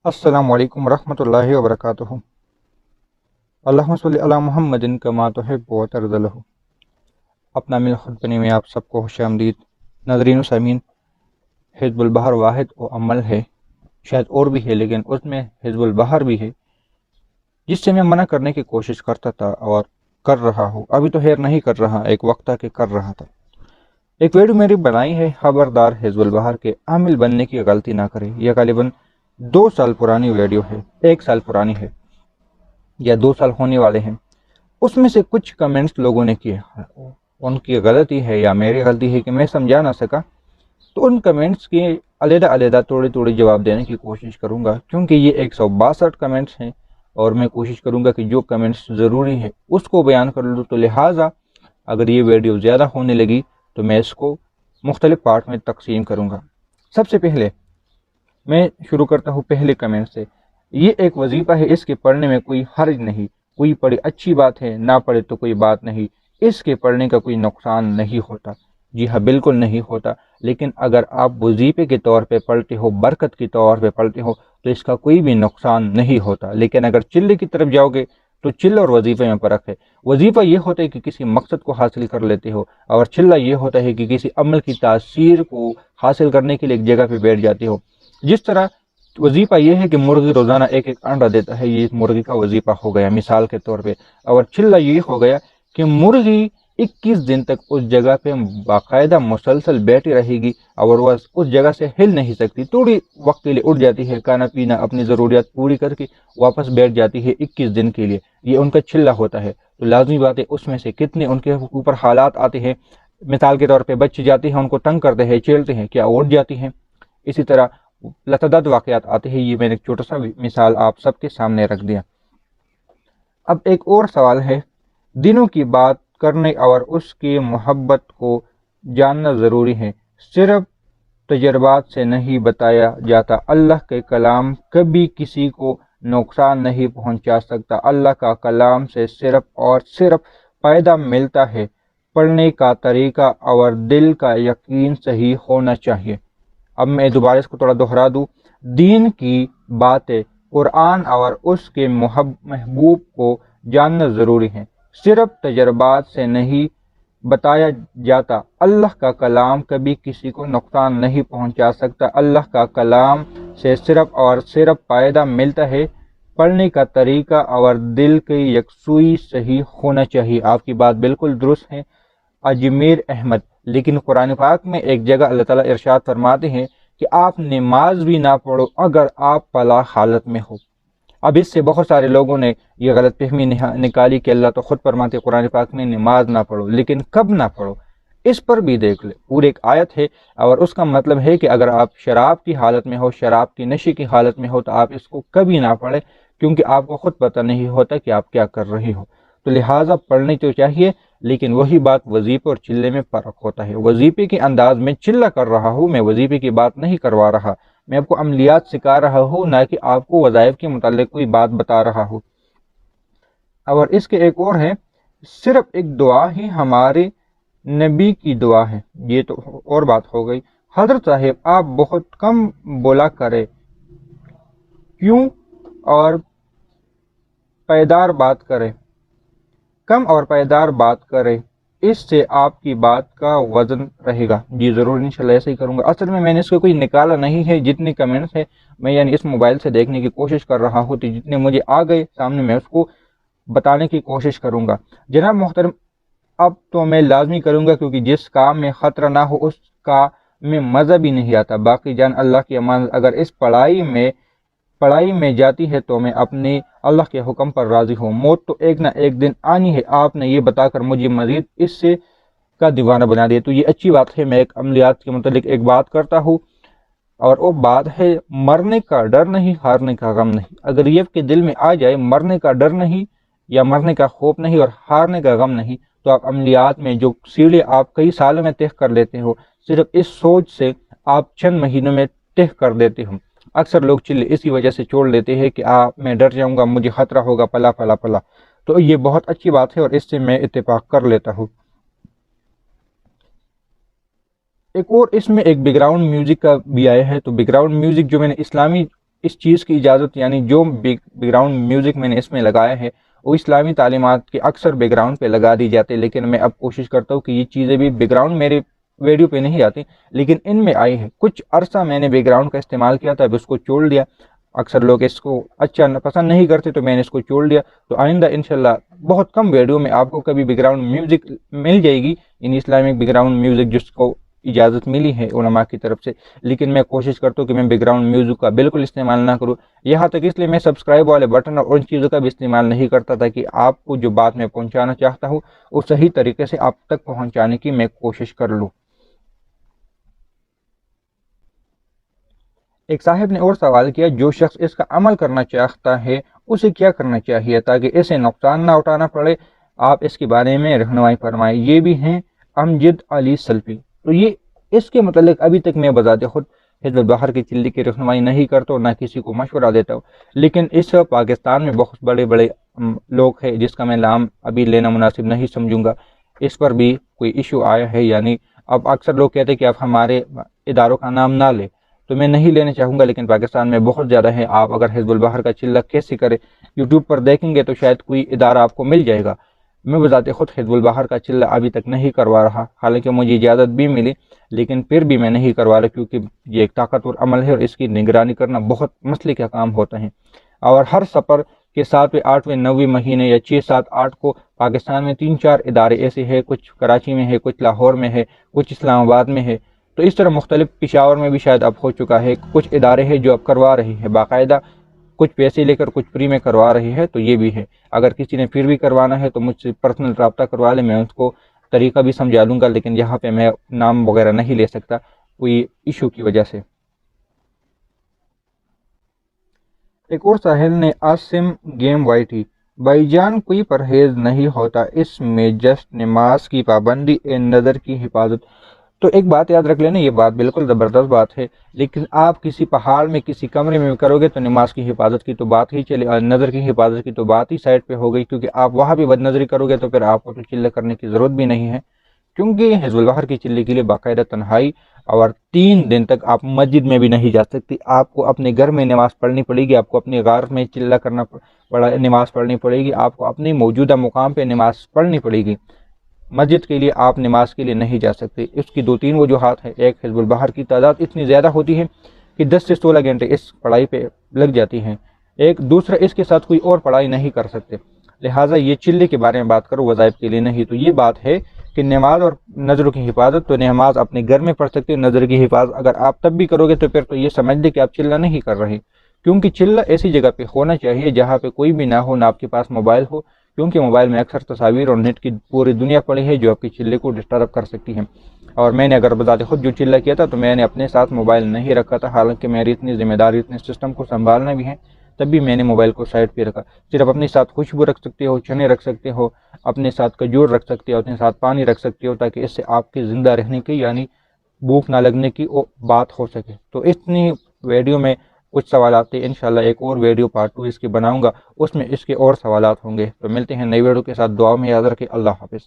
السلام علیکم ورحمۃ اللہ وبرکاتہ۔ اللہم صلی علی محمد کما تحب و ترضی۔ اپنا مل خطبے میں آپ سب کو خوش آمدید۔ ناظرین و سامعین، حزب البحر واحد و عمل ہے، شاید اور بھی ہے لیکن اس میں حزب البحر بھی ہے، جس سے میں منع کرنے کی کوشش کرتا تھا اور کر رہا ہوں۔ ابھی تو خیر نہیں کر رہا، ایک وقت تھا کہ کر رہا تھا۔ ایک ویڈیو میری بنائی ہے، خبردار حزب البحر کے عامل بننے کی غلطی نہ کرے۔ یہ غالباً 2 سال پرانی ویڈیو ہے، 1 سال پرانی ہے یا 2 سال ہونے والے ہیں۔ اس میں سے کچھ کمنٹس لوگوں نے کیے، ان کی غلطی ہے یا میری غلطی ہے کہ میں سمجھا نہ سکا، تو ان کمنٹس کے علیحدہ تھوڑے جواب دینے کی کوشش کروں گا، کیونکہ یہ 162 کمنٹس ہیں اور میں کوشش کروں گا کہ جو کمنٹس ضروری ہے اس کو بیان کر لوں۔ تو لہٰذا اگر یہ ویڈیو زیادہ ہونے لگی تو میں اس کو مختلف پارٹ میں تقسیم کروں گا۔ سب سے پہلے میں شروع کرتا ہوں پہلے کمنٹ سے۔ یہ ایک وظیفہ ہے، اس کے پڑھنے میں کوئی حرج نہیں، کوئی پڑھے اچھی بات ہے، نہ پڑھے تو کوئی بات نہیں، اس کے پڑھنے کا کوئی نقصان نہیں ہوتا۔ جی ہاں، بالکل نہیں ہوتا، لیکن اگر آپ وظیفے کے طور پہ پڑھتے ہو، برکت کے طور پہ پڑھتے ہو، تو اس کا کوئی بھی نقصان نہیں ہوتا۔ لیکن اگر چلے کی طرف جاؤ گے تو چلہ اور وظیفے میں فرق ہے۔ وظیفہ یہ ہوتا ہے کہ کسی مقصد کو حاصل کر لیتے ہو، اور چلہ یہ ہوتا ہے کہ کسی عمل کی تاثیر کو حاصل کرنے کے لیے ایک جگہ پہ بیٹھ جاتے ہو۔ جس طرح وظیفہ یہ ہے کہ مرغی روزانہ ایک انڈا دیتا ہے، یہ مرغی کا وظیفہ ہو گیا مثال کے طور پہ، اور چلہ یہ ہو گیا کہ مرغی 21 دن تک اس جگہ پہ باقاعدہ مسلسل بیٹھی رہے گی اور وہ اس جگہ سے ہل نہیں سکتی، تھوڑی وقت کے لیے اٹھ جاتی ہے، کھانا پینا اپنی ضروریات پوری کر کے واپس بیٹھ جاتی ہے 21 دن کے لیے، یہ ان کا چلہ ہوتا ہے۔ تو لازمی بات ہے اس میں سے کتنے ان کے اوپر حالات آتے ہیں، مثال کے طور پہ بچے جاتے ہیں، ان کو تنگ کرتے ہیں، چھیڑتے ہیں، کیا اٹھ جاتی ہیں۔ اسی طرح لتعداد واقعات آتے ہیں، یہ میں نے ایک چھوٹا سا مثال آپ سب کے سامنے رکھ دیا۔ اب ایک اور سوال ہے، دنوں کی بات کرنے اور اس کی محبت کو جاننا ضروری ہے، صرف تجربات سے نہیں بتایا جاتا۔ اللہ کے کلام کبھی کسی کو نقصان نہیں پہنچا سکتا، اللہ کا کلام سے صرف اور صرف فائدہ ملتا ہے۔ پڑھنے کا طریقہ اور دل کا یقین صحیح ہونا چاہیے۔ اب میں دوبارہ اس کو تھوڑا دہرا دوں، دین کی باتیں، قرآن اور اس کے محبوب کو جاننا ضروری ہے، صرف تجربات سے نہیں بتایا جاتا۔ اللہ کا کلام کبھی کسی کو نقصان نہیں پہنچا سکتا، اللہ کا کلام سے صرف اور صرف فائدہ ملتا ہے۔ پڑھنے کا طریقہ اور دل کی یکسوئی صحیح ہونا چاہیے۔ آپ کی بات بالکل درست ہے اجمیر احمد، لیکن قرآن پاک میں ایک جگہ اللہ تعالیٰ ارشاد فرماتے ہیں کہ آپ نماز بھی نہ پڑھو اگر آپ فلاح حالت میں ہو۔ اب اس سے بہت سارے لوگوں نے یہ غلط فہمی نکالی کہ اللہ تو خود فرماتے قرآن پاک میں نماز نہ پڑھو، لیکن کب نہ پڑھو اس پر بھی دیکھ لے، پوری ایک آیت ہے، اور اس کا مطلب ہے کہ اگر آپ شراب کی حالت میں ہو، شراب کی نشے کی حالت میں ہو، تو آپ اس کو کبھی نہ پڑھیں، کیونکہ آپ کو خود پتہ نہیں ہوتا کہ آپ کیا کر رہے ہو۔ تو لہٰذا پڑھنی تو چاہیے، لیکن وہی بات وظیفے اور چلے میں فرق ہوتا ہے۔ وظیفے کے انداز میں چلہ کر رہا ہوں، میں وظیفے کی بات نہیں کروا رہا، میں آپ کو عملیات سکھا رہا ہوں، نہ کہ آپ کو وظائف کے متعلق کوئی بات بتا رہا ہوں۔ اور اس کے ایک اور ہے، صرف ایک دعا ہی ہمارے نبی کی دعا ہے، یہ تو اور بات ہو گئی۔ حضرت صاحب آپ بہت کم بولا کرے، کیوں اور پائیدار بات کرے، کم اور پائیدار بات کرے، اس سے آپ کی بات کا وزن رہے گا۔ جی ضرور، انشاءاللہ ایسے ہی کروں گا۔ اصل میں نے اس کو کوئی نکالا نہیں ہے، جتنے کمنٹس ہیں میں اس موبائل سے دیکھنے کی کوشش کر رہا ہوں، تو جتنے مجھے آ گئے سامنے میں اس کو بتانے کی کوشش کروں گا۔ جناب محترم، اب تو میں لازمی کروں گا، کیونکہ جس کام میں خطرہ نہ ہو اس کا میں مزہ بھی نہیں آتا۔ باقی جان اللہ کی امان، اگر اس پڑھائی میں جاتی ہے تو میں اپنے اللہ کے حکم پر راضی ہوں۔ موت تو ایک نہ ایک دن آنی ہے، آپ نے یہ بتا کر مجھے مزید اس سے کا دیوانہ بنا دیا، تو یہ اچھی بات ہے۔ میں ایک عملیات کے متعلق ایک بات کرتا ہوں، اور وہ بات ہے مرنے کا ڈر نہیں، ہارنے کا غم نہیں۔ اگر یہ آپ کے دل میں آ جائے مرنے کا ڈر نہیں یا مرنے کا خوف نہیں اور ہارنے کا غم نہیں، تو آپ عملیات میں جو سیڑھی آپ کئی سالوں میں طے کر لیتے ہو، صرف اس سوچ سے آپ چند مہینوں میں طے کر دیتے ہو۔ اکثر لوگ چلے اسی وجہ سے چھوڑ لیتے ہیں کہ میں ڈر جاؤں گا، مجھے خطرہ ہوگا، پلا پلا پلا۔ تو یہ بہت اچھی بات ہے اور اس سے میں اتفاق کر لیتا ہوں۔ ایک اور اس میں ایک بیک گراؤنڈ میوزک کا بھی آیا ہے، تو بیک گراؤنڈ میوزک جو میں نے اسلامی اس چیز کی اجازت، یعنی جو بیک گراؤنڈ میوزک میں نے اس میں لگایا ہے وہ اسلامی تعلیمات کے اکثر بیک گراؤنڈ پہ لگا دی جاتے، لیکن میں اب کوشش کرتا ہوں کہ یہ چیزیں بھی بیک گراؤنڈ میرے ویڈیو پہ نہیں آتی لیکن ان میں آئی ہے۔ کچھ عرصہ میں نے بیک گراؤنڈ کا استعمال کیا تھا، اب اس کو چھوڑ دیا۔ اکثر لوگ اس کو اچھا پسند نہیں کرتے تو میں نے اس کو چھوڑ دیا۔ تو آئندہ انشاءاللہ بہت کم ویڈیو میں آپ کو کبھی بیک گراؤنڈ میوزک مل جائے گی، یعنی اسلامک بیک گراؤنڈ میوزک جس کو اجازت ملی ہے علماء کی طرف سے، لیکن میں کوشش کرتا ہوں کہ میں بیک گراؤنڈ میوزک کا بالکل استعمال نہ کروں۔ یہاں تک اس لیے میں سبسکرائب والے بٹن اور ان چیزوں کا بھی استعمال نہیں کرتا تھا کہ آپ کو جو بات میں پہنچانا چاہتا ہوں وہ صحیح طریقے سے آپ تک پہنچانے کی میں کوشش کر لوں۔ ایک صاحب نے اور سوال کیا، جو شخص اس کا عمل کرنا چاہتا ہے اسے کیا کرنا چاہیے تاکہ اسے نقصان نہ اٹھانا پڑے؟ آپ اس کے بارے میں رہنمائی فرمائیں۔ یہ بھی ہیں امجد علی سلفی۔ تو یہ اس کے متعلق ابھی تک میں بذات خود حزب البحر کی چلی کی رہنمائی نہیں کرتا ہوں، نہ کسی کو مشورہ دیتا ہوں، لیکن اس پاکستان میں بہت بڑے بڑے لوگ ہیں جس کا میں نام ابھی لینا مناسب نہیں سمجھوں گا، اس پر بھی کوئی ایشو آیا ہے۔ یعنی اب اکثر لوگ کہتے ہیں کہ آپ ہمارے اداروں کا نام نہ لیں، تو میں نہیں لینا چاہوں گا، لیکن پاکستان میں بہت زیادہ ہے۔ آپ اگر حزب البحر کا چلہ کیسے کرے یوٹیوب پر دیکھیں گے تو شاید کوئی ادارہ آپ کو مل جائے گا۔ میں بذات خود حزب البحر کا چلہ ابھی تک نہیں کروا رہا، حالانکہ مجھے اجازت بھی ملی، لیکن پھر بھی میں نہیں کروا رہا کیونکہ یہ ایک طاقتور عمل ہے اور اس کی نگرانی کرنا بہت مسئلے کا کام ہوتا ہے۔ اور ہر سفر کے 7ویں 8ویں 9ویں مہینے یا 6 7 8 کو پاکستان میں 3 4 ادارے ایسے ہیں، کچھ کراچی میں ہے، کچھ لاہور میں ہے، کچھ اسلام آباد میں ہے، تو اس طرح مختلف پشاور میں بھی شاید اب ہو چکا ہے۔ کچھ ادارے ہیں جو اب کروا رہی ہے باقاعدہ، کچھ پیسے لے کر کچھ فری میں کروا رہی ہے، تو یہ بھی ہے۔ اگر کسی نے پھر بھی کروانا ہے تو مجھ سے پرسنل رابطہ کروا لے، میں اس کو طریقہ بھی سمجھا لوں گا، لیکن یہاں پہ میں نام وغیرہ نہیں لے سکتا کوئی ایشو کی وجہ سے۔ ایک اور ساحل نے عاصم گیم وائی ٹی، بھائی جان کوئی پرہیز نہیں ہوتا اس میں، جسٹ نماز کی پابندی، نظر کی حفاظت۔ تو ایک بات یاد رکھ لینا، یہ بات بالکل زبردست بات ہے، لیکن آپ کسی پہاڑ میں کسی کمرے میں کرو گے تو نماز کی حفاظت کی تو بات ہی چلے، نظر کی حفاظت کی تو بات ہی سائڈ پہ ہو گئی، کیونکہ آپ وہاں بھی بد نظری کرو گے تو پھر آپ کو تو چلہ کرنے کی ضرورت بھی نہیں ہے، کیونکہ حزب البحر کی چلے کے لیے باقاعدہ تنہائی اور 3 دن تک آپ مسجد میں بھی نہیں جا سکتی، آپ کو اپنے گھر میں نماز پڑھنی پڑے گی، آپ کو اپنے غار میں چلہ کرنا نماز پڑھنی پڑے گی، آپ کو اپنے موجودہ مقام پہ نماز پڑھنی پڑے گی۔ مسجد کے لیے آپ نماز کے لیے نہیں جا سکتے۔ اس کی 2 3 وجوہات ہیں۔ ایک، حزب البحر کی تعداد اتنی زیادہ ہوتی ہے کہ 10 سے 16 گھنٹے اس پڑھائی پہ لگ جاتی ہیں۔ ایک دوسرا، اس کے ساتھ کوئی اور پڑھائی نہیں کر سکتے، لہٰذا یہ چلے کے بارے میں بات کرو، وظائف کے لیے نہیں۔ تو یہ بات ہے کہ نماز اور نظروں کی حفاظت، تو نماز اپنے گھر میں پڑھ سکتے ہو، نظر کی حفاظت اگر آپ تب بھی کرو گے تو پھر تو یہ سمجھ لیں کہ آپ چلہ نہیں کر رہے، کیونکہ چلہ ایسی جگہ پہ ہونا چاہیے جہاں پہ کوئی بھی نہ ہو، نہ آپ کے پاس موبائل ہو، کیونکہ موبائل میں اکثر تصاویر اور نیٹ کی پوری دنیا پڑی ہے جو آپ کے چلے کو ڈسٹرب کر سکتی ہے۔ اور میں نے اگر بذات خود جو چلہ کیا تھا تو میں نے اپنے ساتھ موبائل نہیں رکھا تھا، حالانکہ میری اتنی ذمہ داری اتنے سسٹم کو سنبھالنا بھی ہے، تب بھی میں نے موبائل کو سائڈ پہ رکھا۔ صرف اپنے ساتھ خوشبو رکھ سکتے ہو، چنے رکھ سکتے ہو، اپنے ساتھ کھجور رکھ سکتے ہو، اپنے ساتھ پانی رکھ سکتے ہو، تاکہ اس سے آپ کے زندہ رہنے کی یعنی بھوک نہ لگنے کی بات ہو سکے۔ تو اتنی ویڈیو میں کچھ سوالات تھے، انشاءاللہ ایک اور ویڈیو پارٹ 2 اس کی بناؤں گا، اس میں اس کے اور سوالات ہوں گے۔ تو ملتے ہیں نئی ویڈیو کے ساتھ، دعا میں یاد رکھیں۔ اللہ حافظ۔